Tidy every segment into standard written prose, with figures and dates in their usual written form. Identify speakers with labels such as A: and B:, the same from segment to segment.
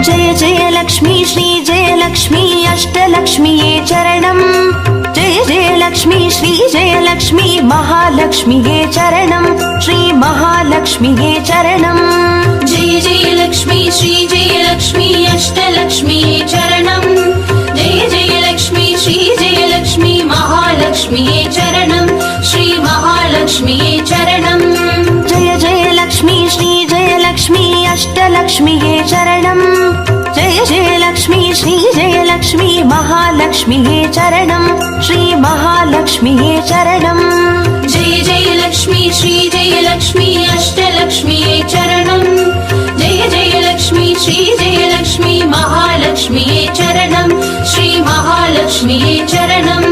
A: जय जय लक्ष्मी श्री जय लक्ष्मी अष्टलक्ष्मीये चरणम् जय जय लक्ष्मी श्री जय लक्ष्मी महालक्ष्मीये चरणम् श्री महालक्ष्मीये चरणम्
B: जय जय लक्ष्मी श्री जय लक्ष्मी अष्टलक्ष्मीये चरणम् जय जय लक्ष्मी श्री जय लक्ष्मी महालक्ष्मीये चरणम् श्री महालक्ष्मीये चरणम्
A: जय जय लक्ष्मी श्री जय लक्ष्मी अष्टलक्ष्मीये चरणम् जय जय लक्ष्मी श्री जय लक्ष्मी महालक्ष्मीये चरणम् श्री महालक्ष्मीये चरणम्
B: जय जय लक्ष्मी श्री जय लक्ष्मी अष्टलक्ष्मीये चरणम् जय जय लक्ष्मी श्री जय लक्ष्मी महालक्ष्मीये चरणम् श्री महालक्ष्मीये चरणम्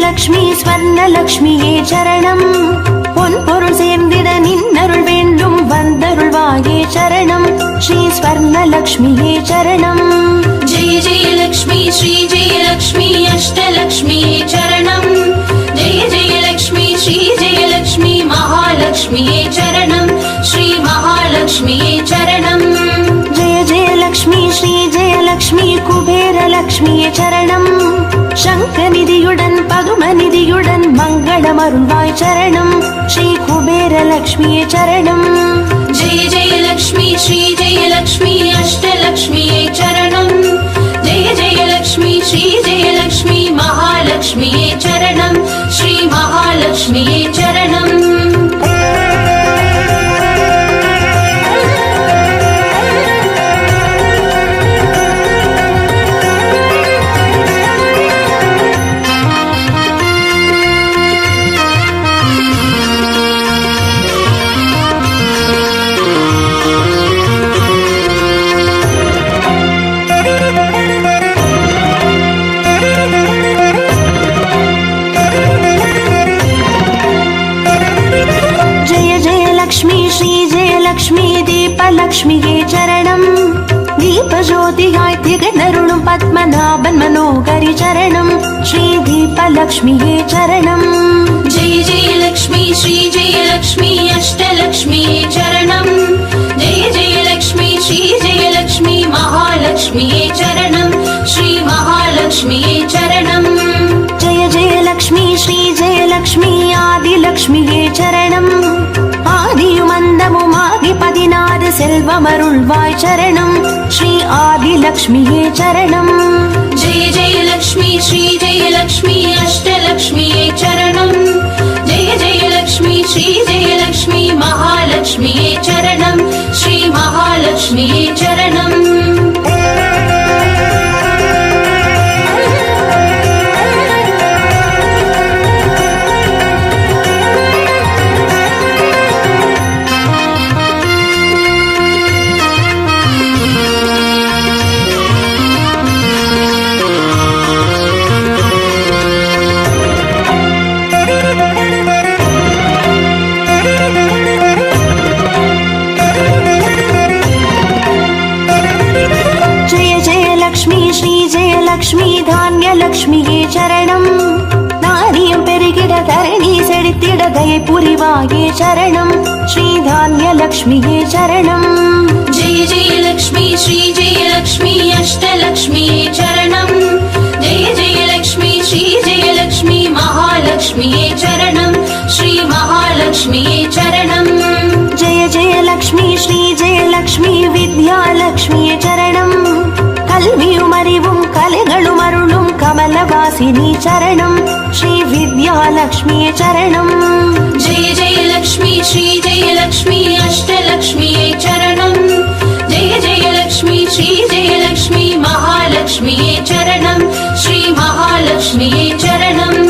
A: லக்ஷ்மி ஸ்வர்ணலக்ஷ்மியே சரணம் பொன் பொருள் சேர்ந்திட நின்னருள் வேண்டும் வந்தருள்வாயே சரணம் ஸ்ரீ ஸ்வர்ணலக்ஷ்மியே சரணம்
B: ஜெய ஜெய லக்ஷ்மி ஸ்ரீ ஜெய லக்ஷ்மி அஷ்டலக்ஷ்மியே சரணம் ஜெய ஜெய லக்ஷ்மி ஸ்ரீ ஜெய லக்ஷ்மி மகாலக்ஷ்மியே சரணம் ஸ்ரீ மகாலக்ஷ்மியே சரணம்
A: ஜெய ஜெய லக்ஷ்மி ஸ்ரீ ஜெய லக்ஷ்மி குபேர லக்ஷ்மியே சரணம் சங்கநிதியுடன் பதுமநிதியுடன் மங்களம் அருள்வாய் சரணம் ஸ்ரீ குபேர லக்ஷ்மியே சரணம்
B: ஜெய ஜெய லக்ஷ்மி ஸ்ரீ ஜெய லக்ஷ்மி அஷ்டலக்ஷ்மியே சரணம் ஜெய ஜெய லக்ஷ்மி ஸ்ரீ ஜெய லக்ஷ்மி மகாலக்ஷ்மியே சரணம் ஸ்ரீ மகாலக்ஷ்மியே சரணம்
A: லக்ஷ்மியே சரணம் தீபஜோதியாய் திகழருளும் பத்மநாபன் மனோகரி சரணம் ஸ்ரீ தீபலக்ஷ்மியே சரணம்
B: ஜெய ஜெய லக்ஷ்மி ஸ்ரீ ஜெய லக்ஷ்மி அஷ்டலக்ஷ்மியே சரணம் ஜெய ஜெய லக்ஷ்மி ஸ்ரீ ஜெய லக்ஷ்மி மகாலக்ஷ்மியே சரணம் ஸ்ரீ மகாலக்ஷ்மியே சரணம்
A: ஜெய ஜெய லக்ஷ்மி ஸ்ரீ ஜெய லக்ஷ்மி ஆதிலக்ஷ்மியே சரணம் ஆதியும் அந்தமும் ஆதி 16 செல்வமருள்வாய் சரணம் ஸ்ரீ ஆதிலக்ஷ்மியே சரணம்
B: ஜெய ஜெய லக்ஷ்மி ஸ்ரீ ஜெய லக்ஷ்மி அஷ்டலக்ஷ்மியே சரணம் ஜெய ஜெய லக்ஷ்மி ஸ்ரீ ஜெய லக்ஷ்மி மகாலக்ஷ்மியே சரணம் ஸ்ரீ மகாலக்ஷ்மியே சரணம்
A: லக்ஷ்மி தானிய லக்ஷ்மியே சரணம் நாரியம் பெருகிட தரணி செழித்திட தயை புரிவாயே சரணம் ஸ்ரீ தானிய லக்ஷ்மியே சரணம்
B: ஜெய ஜெய லக்ஷ்மி ஸ்ரீ ஜெய லக்ஷ்மி அஷ்டலக்ஷ்மியே சரணம் ஜெய ஜெய லக்ஷ்மி ஸ்ரீ ஜெய லக்ஷ்மி மகாலக்ஷ்மியே சரணம் ஸ்ரீ மகாலக்ஷ்மியே சரணம்
A: ஜெய ஜெய லக்ஷ்மி ஸ்ரீ ஜெய லக்ஷ்மி வித்யாலக்ஷ்மியே சரணம் கல்வியும் அறிவும் கலைகளும் அருளும் கமலவாசினி சரணம் ஸ்ரீ வித்யாலக்ஷ்மியே சரணம்
B: ஜெய ஜெய லக்ஷ்மி ஸ்ரீ ஜெய லக்ஷ்மி அஷ்டலக்ஷ்மியே சரணம் ஜெய ஜெய லக்ஷ்மி ஸ்ரீ ஜெய லக்ஷ்மி மகாலக்ஷ்மியே சரணம் ஸ்ரீ மகாலக்ஷ்மியே சரணம்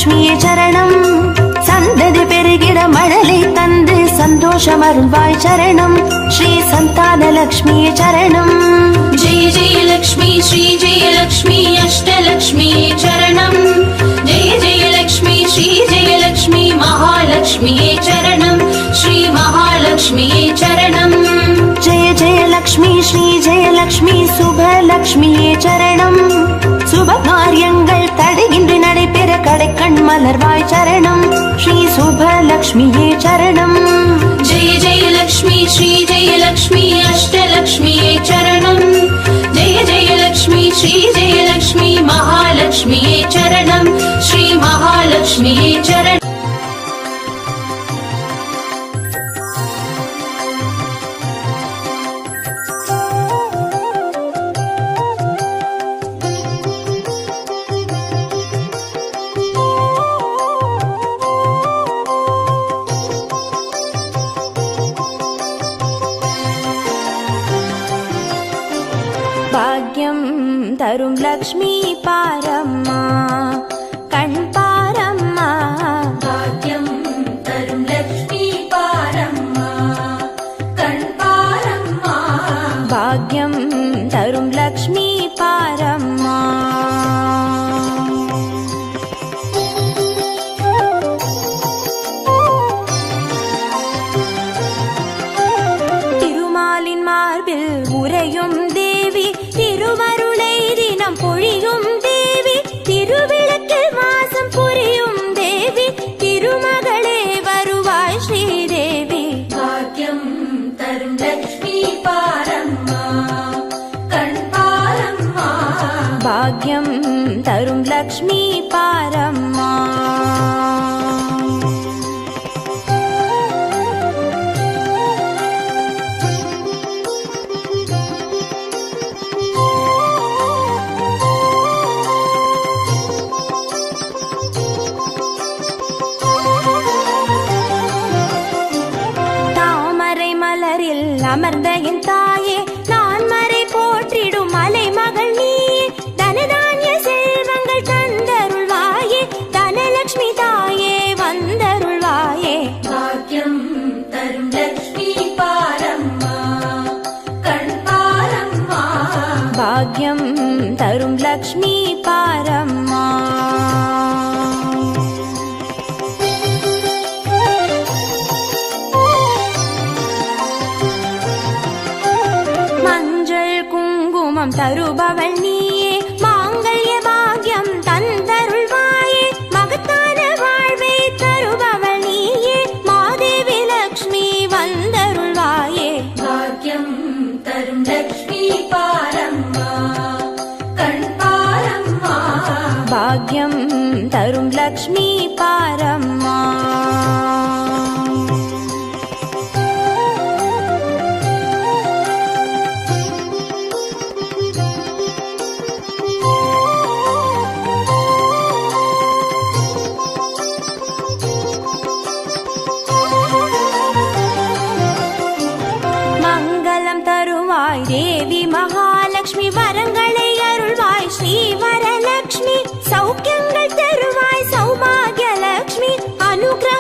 A: லக்ஷ்மியே சரணம் சந்ததி பெருகிட மழலை தந்து சந்தோஷம் அருள்வாய் சரணம் ஸ்ரீ சந்தான லக்ஷ்மியே சரணம்
B: जय जय लक्ष्मी श्री जय लक्ष्मी अष्टलक्ष्मी चरणम् जय जय लक्ष्मी श्री जय लक्ष्मी महालक्ष्मी चरणम् श्री महालक्ष्मी चरणम्
A: जय जय लक्ष्मी श्री जय लक्ष्मी शुभ लक्ष्मिये சரணம் சுப காரியங்கள் தடையின்றி நடைபெற கடைக்கண் மலர்வாய் சரணம் ஸ்ரீ சுப லக்ஷ்மியே சரணம்
B: जय जय लक्ष्मी श्री जय लक्ष्मी अष्टलक्ष्मी चरणम् जय जय लक्ष्मी श्री जय लक्ष्मी महालक्ष्मी चरणम् श्री महालक्ष्मी चरणम्
A: பாக்யம் தரும் லக்ஷ்மி பாரம்மா கண் பாரம்மா
B: भाग्यं तरुं लक्ष्मी पारम्मा कण्पारम्मा
A: பாக்யம் தரும் லக்ஷ்மி பாரம்மா திருமாலின் மார்பில் உறையும் தேவி திருவருளை தினம் பொழியும் தேவி திருவிளக்கில் வாசம் புரியும் தேவி திருமகளே வருவாய் ஸ்ரீதேவி
B: भाग्यं तरुं लक्ष्मी पारम्मा कण्पारम्मा
A: பாக்யம் தரும் லக்ஷ்மி பாரம்மா தாமரை மலரில் அமர்ந்த என் தாயே நான் மறை போற்றிடும் மலை மகள் நீயே தனதானிய செல்வங்கள் தந்தருள்வாயே தனலட்சுமி தாயே வந்தருள்வாயே
B: भाग्यं तरुं लक्ष्मी पारम्मा कण्पारम्मा
A: பாக்யம் தரும் லக்ஷ்மி பாரம்மா மஞ்சள் குங்குமம் தருபவள் நீயே மாங்கல்ய பாக்யம் தந்தருள்வாயே மகத்தான வாழ்வை தருபவள் நீயே மாதேவி லக்ஷ்மி வந்தருள்வாயே
B: भाग्यं तरुं लक्ष्मी पारम्मा कण्पारम्मा
A: பாக்யம் தரும் லக்ஷ்மி பாரம்மா மங்களம் தருவாய் தேவி மகாலட்சுமி வரங்களை அருள்வாய் ஸ்ரீ வரலட்சுமி சௌக்கியங்கள் தருவாய் சௌபாகிய லட்சுமி அனுகிரக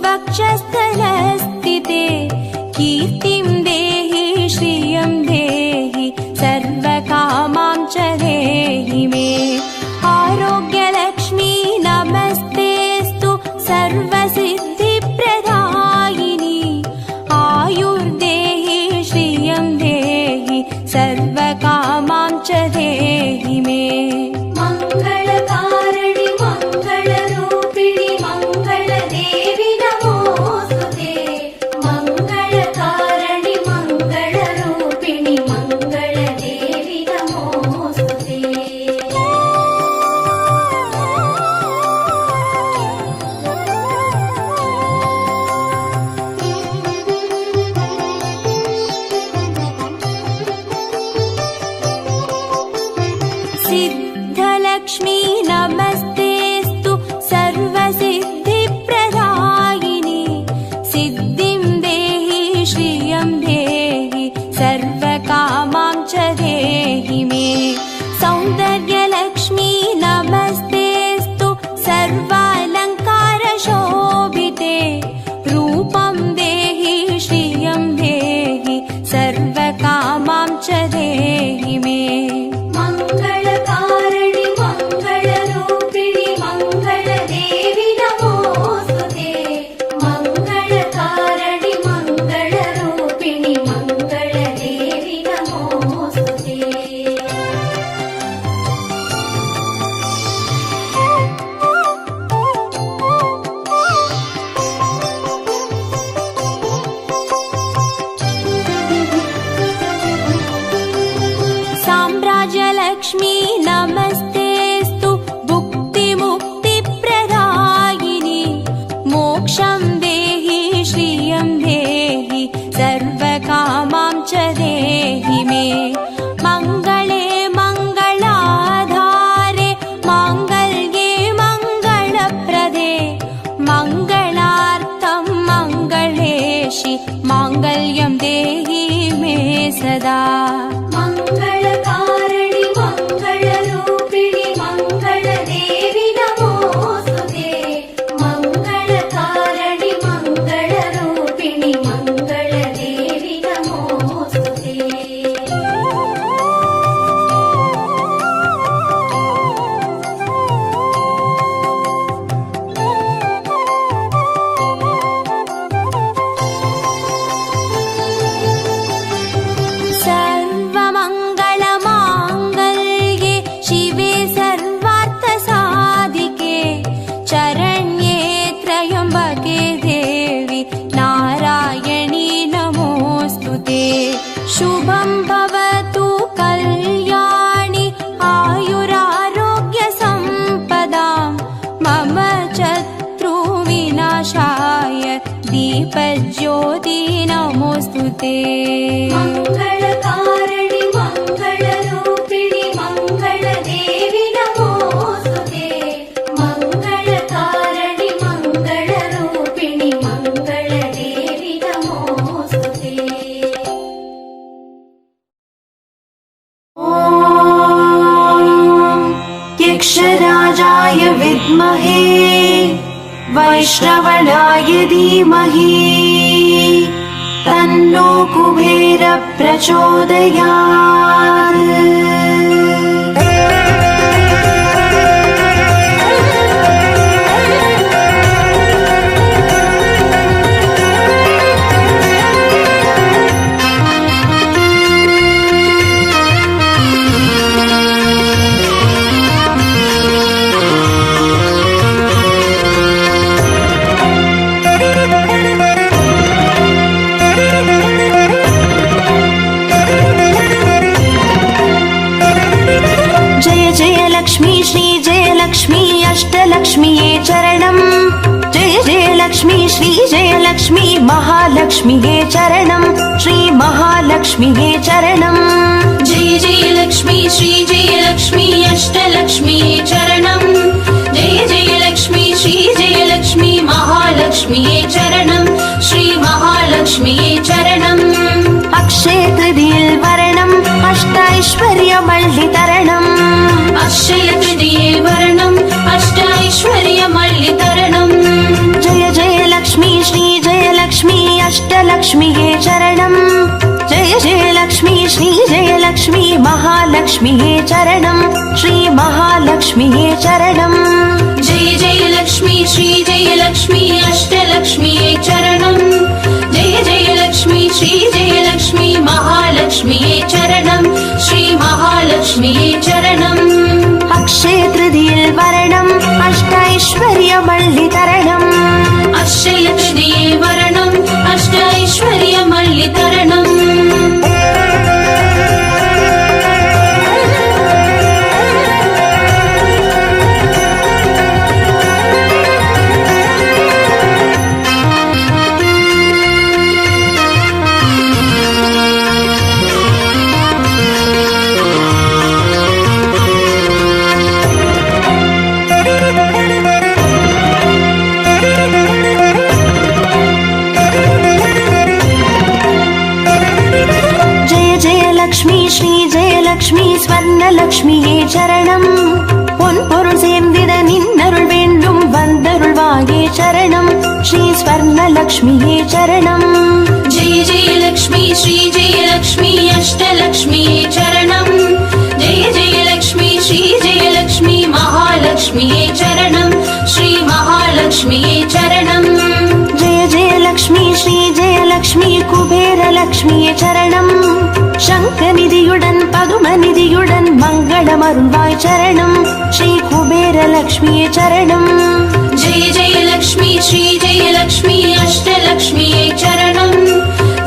A: वक्षस्थलस्थिते कीर्तिं देहि श्रियं देहि सर्वकामां च देहि मे आरोग्यलक्ष्मी नमस्तेस्तु सर्वसिद्धिप्रदायिनी आयुर्देहि श्रियं देहि सर्वकामां च देहि मे
B: मङ्गलकारिणि मङ्गलरूपिणि मङ्गलदेवि नमोऽस्तुते मङ्गलकारिणि मङ्गलरूपिणि मङ्गलदेवि नमोऽस्तुते
A: सिद्धलक्ष्मी नमस्तेस्तु सर्वसिद्धिप्रदायिनी सिद्धिं देहि श्रियं देहि सर्वकामां च देहि मे सौन्दर्यलक्ष्मी नमस्तेस्तु सर्वालङ्कारशोभिते रूपं देहि श्रियं देहि सर्वकामां च देहि मे
B: मङ्गलकारिणि मङ्गलरूपिणि मङ्गलदेवि नमोऽस्तुते मङ्गलकारिणि मङ्गलरूपिणि मङ्गलदेवि नमोऽस्तुते
A: साम्राज्यलक्ष्मी नमस्तेस्तु भुक्तिमुक्तिप्रदायिनी मोक्षं देहि श्रियं देहि सर्वकामां च देहि मे मङ्गले मङ्गलाधारे माङ्गल्ये मङ्गलप्रदे मङ्गलार्थं मङ्गलेशि माङ्गल्यं देहि मे सदा
B: मङ्गलकारिणि मङ्गलरूपिणि मङ्गलदेवि नमोऽस्तुते मङ्गलकारिणि मङ्गलरूपिणि मङ्गलदेवि नमोऽस्तुते
A: सर्वमङ्गलमाङ्गल्ये शिवे सर्वार्थसाधिके चरण्ये त्र्यम्बके देवि नारायणी नमोऽस्तु ते शुभं भवतु कल्याणि आयुरारोग्यसम्पदां मम शत्रुविनाशाय दीपज्योति नमोऽस्तु ते
B: मङ्गलकारिणि मङ्गलरूपिणि मङ्गलदेवि नमोऽस्तुते मङ्गलकारिणि मङ्गलरूपिणि मङ्गलदेवि नमोऽस्तुते
A: यक्षराजाय विद्महे वैष्णवनाय धीमहि तन्नो कुबेर प्रचोदयात्। लक्ष्मी अष्टलक्ष्मीये चरणम् जय जय लक्ष्मी श्री जय लक्ष्मी महालक्ष्मीये चरणम् श्री महालक्ष्मीये चरणम्
B: जय जय लक्ष्मी श्री जय लक्ष्मी अष्टलक्ष्मीये चरणम् जय जय लक्ष्मी श्री जय लक्ष्मी महालक्ष्मीये चरणम् श्री महालक्ष्मीये चरणम्
A: अक्षय तृतीये वरणम् अष्टैश्वर्यमल्लितरणम्
B: अक्षय तृतीये वरणम् अष्टैश्वर्यमल्लितरणम्
A: जय जय लक्ष्मी महालक्ष्म्यै चरणं श्री महालक्ष्म्यै चरणं
B: जय जय लक्ष्मी श्री जय लक्ष्मी अष्टलक्ष्म्यै चरणं जय जय लक्ष्मी श्री जय लक्ष्मी महालक्ष्म्यै चरणं श्री महालक्ष्म्यै चरणम्
A: अक्षय तृतीये वरणम् अष्टैश्वर्यमल्लितरणम्
B: अक्षय तृतीये वरणम् अष्टैश्वर्यमल्लितरणम्
A: லக்ஷ்மி ஸ்ரீ ஜெயலக்ஷ்மி ஸ்வர்ணலக்ஷ்மியே சரணம் பொன் பொருள் சேர்ந்திட நின்னருள் வேண்டும் வந்தருள்வாயே சரணம் ஸ்ரீ ஸ்வர்ணலக்ஷ்மியே சரணம்
B: जय जय लक्ष्मी श्री जय लक्ष्मी अष्टलक्ष्म्यै चरणं जय जय लक्ष्मी श्री जय लक्ष्मी महालक्ष्म्यै चरणं श्री महालक्ष्म्यै चरणम्
A: जय जय लक्ष्मी श्री जयलक्ष्मी कुबेरलक्ष्मिये சரணம் சங்கநிதியுடன் பதுமநிதியுடன் மங்களமருள்வாய் சரணம் ஸ்ரீ குபேரலக்ஷ்மியே சரணம்
B: जय जय लक्ष्मी श्री जय लक्ष्मी अष्टलक्ष्म्यै चरणं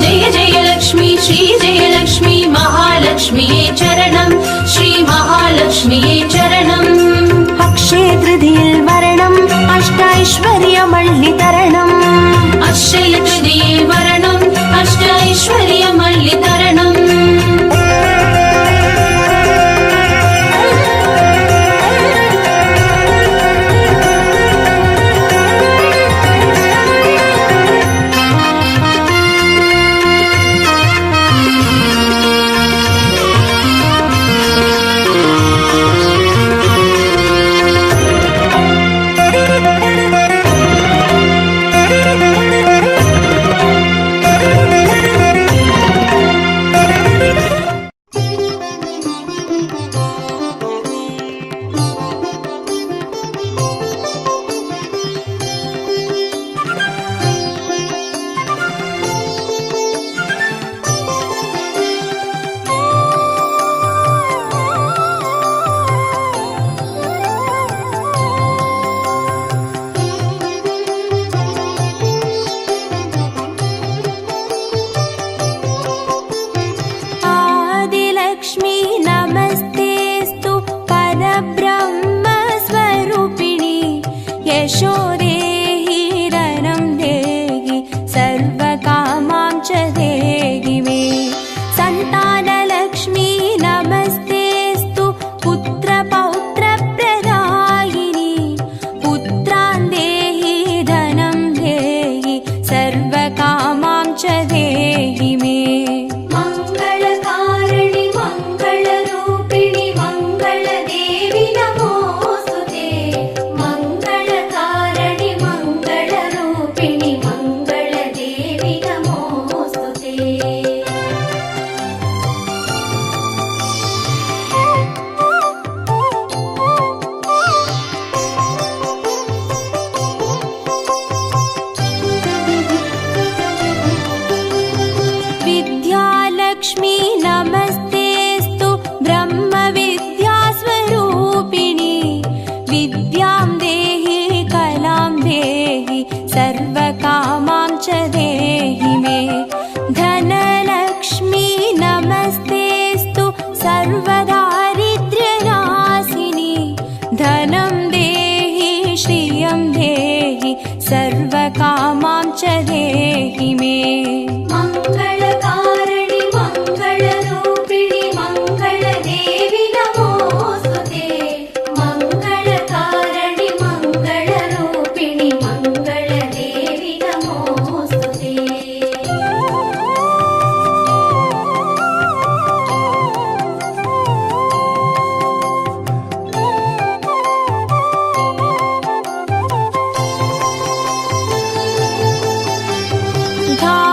B: जय जय लक्ष्मी श्री जय लक्ष्मी महालक्ष्म्यै चरणं श्री महालक्ष्म्यै चरणम्
A: अक्षय तृतीये वरणम् अष्टैश्वर्यमल्लितरणम्
B: अक्षय तृतीये वरणम् अष्टैश्वर्यमल्लितरणम्
A: सर्वकामां च देहि मे।
B: मङ्गलकारिणि मङ्गलरूपिणि मङ्गलदेवि नमोऽस्तुते। मङ्गलकारिणि मङ्गलरूपिणि मङ्गलदेवि नमोऽस्तुते।
A: धा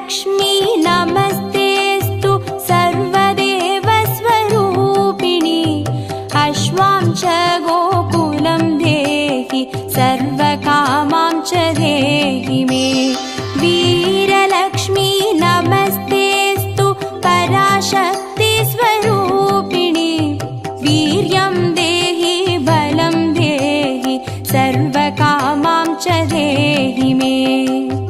A: जयलक्ष्मी नमस्तेऽस्तु सर्वदेवस्वरूपिणि अश्वां च गोकुलं देहि सर्वकामां च देहि मे वीरलक्ष्मी नमस्तेऽस्तु पराशक्तिस्वरूपिणि वीर्यं देहि बलं देहि सर्वकामां च देहि मे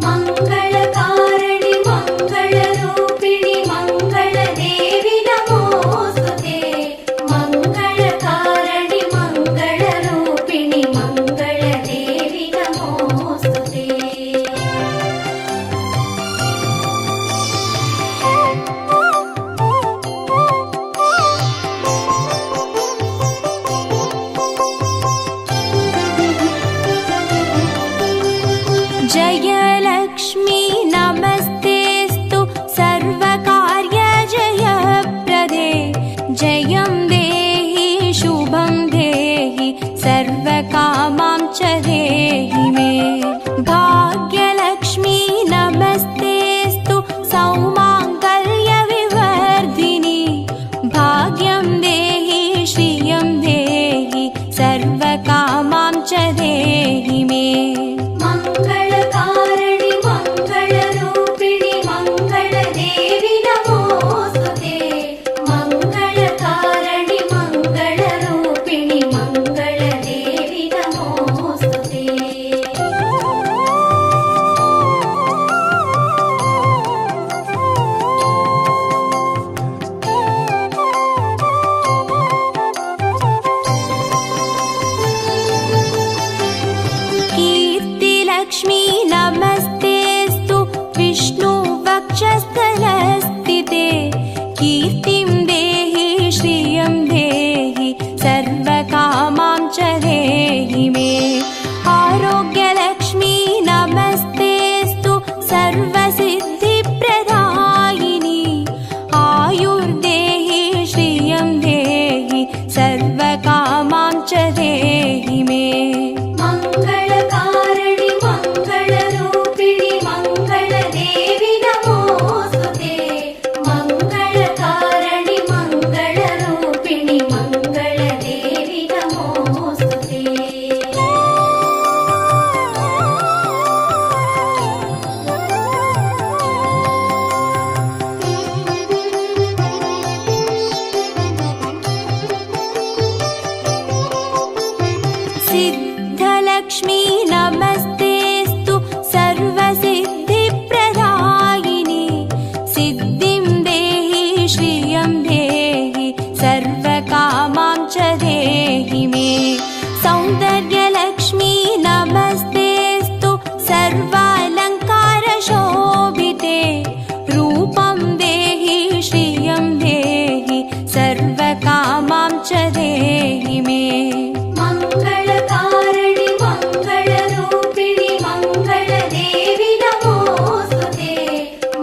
B: मङ्गलकारिणि मङ्गलरूपिणि मङ्गलदेवि नमोऽस्तुते मङ्गलकारिणि मङ्गलरूपिणि मङ्गलदेवि नमोऽस्तुते
A: जयलक्ष्मी नमस्तेऽस्तु सर्वकार्यजयप्रदे जयं देहि शुभं देहि सर्वकामां च देहि मे भाग्यलक्ष्मी नमस्तेऽस्तु सौमाङ्गल्यविवर्धिनि भाग्यं देहि श्रियं देहि सर्वकामां च देहि मे
B: मङ्गलकारिणि मङ्गलरूपिणि मङ्गलदेवि नमोऽस्तुते मङ्गलकारिणि मङ्गलरूपिणि मङ्गलदेवि नमोऽस्तुते
A: कीर्तिलक्ष्मी नमस्तेऽस्तु विष्णुवक्षस्थलस्थिते कीर्तिं देहि श्रियं देहि सर्वकामां च देहि मे आरोग्यलक्ष्मी नमस्तेऽस्तु सर्वसिद्धिप्रदायिनि आयुर्देहि श्रियं देहि सर्वकामां च देहि मे
B: मङ्गलकारिणि मङ्गलरूपिणि मङ्गलदेवि नमोऽस्तुते मङ्गलकारिणि मङ्गलरूपिणि मङ्गलदेवि नमोऽस्तुते
A: सिद्धलक्ष्मी नमस्तेऽस्तु सर्वसिद्धिप्रदायिनि सिद्धिं देहि श्रियं देहि सर्वकामां च देहि मे सौन्दर्यलक्ष्मी नमस्तेऽस्तु सर्वालङ्कारशोभिते रूपं देहि श्रियं देहि सर्वकामां च देहि मे
B: मङ्गलकारिणि मङ्गलरूपिणि मङ्गलदेवि नमोऽस्तुते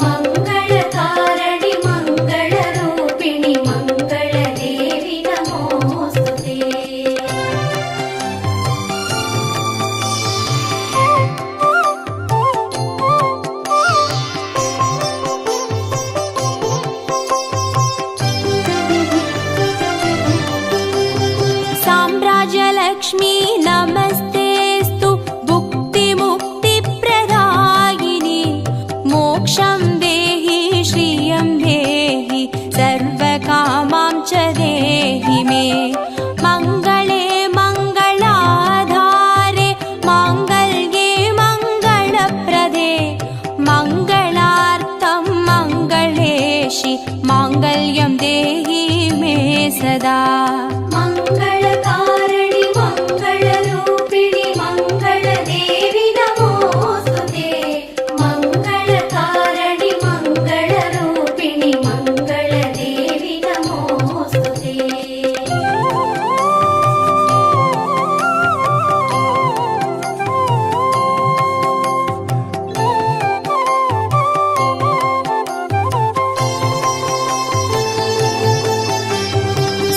B: मङ्गलकारिणि मङ्गलरूपिणि मङ्गलदेवि नमोऽस्तुते
A: साम्राज्यलक्ष्मी नमस्तेऽस्तु भुक्तिमुक्तिप्रदायिनि मोक्षं देहि श्रियं देहि सर्वकामां च देहि मे मङ्गले मङ्गलाधारे माङ्गल्ये मङ्गलप्रदे मङ्गलार्थं मङ्गलेशि माङ्गल्यं देहि मे सदा
B: मङ्गलकारिणि मङ्गलरूपिणि मङ्गलदेवि नमोऽस्तुते मङ्गलकारिणि मङ्गलरूपिणि मङ्गलदेवि नमोऽस्तुते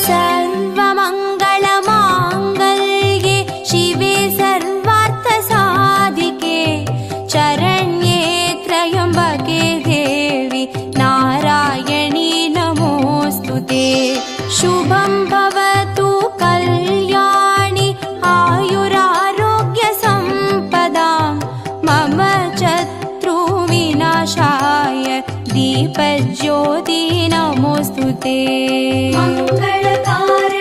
A: सर्व
C: दीपज्योति नमोऽस्तु ते
B: मङ्गलकारिणि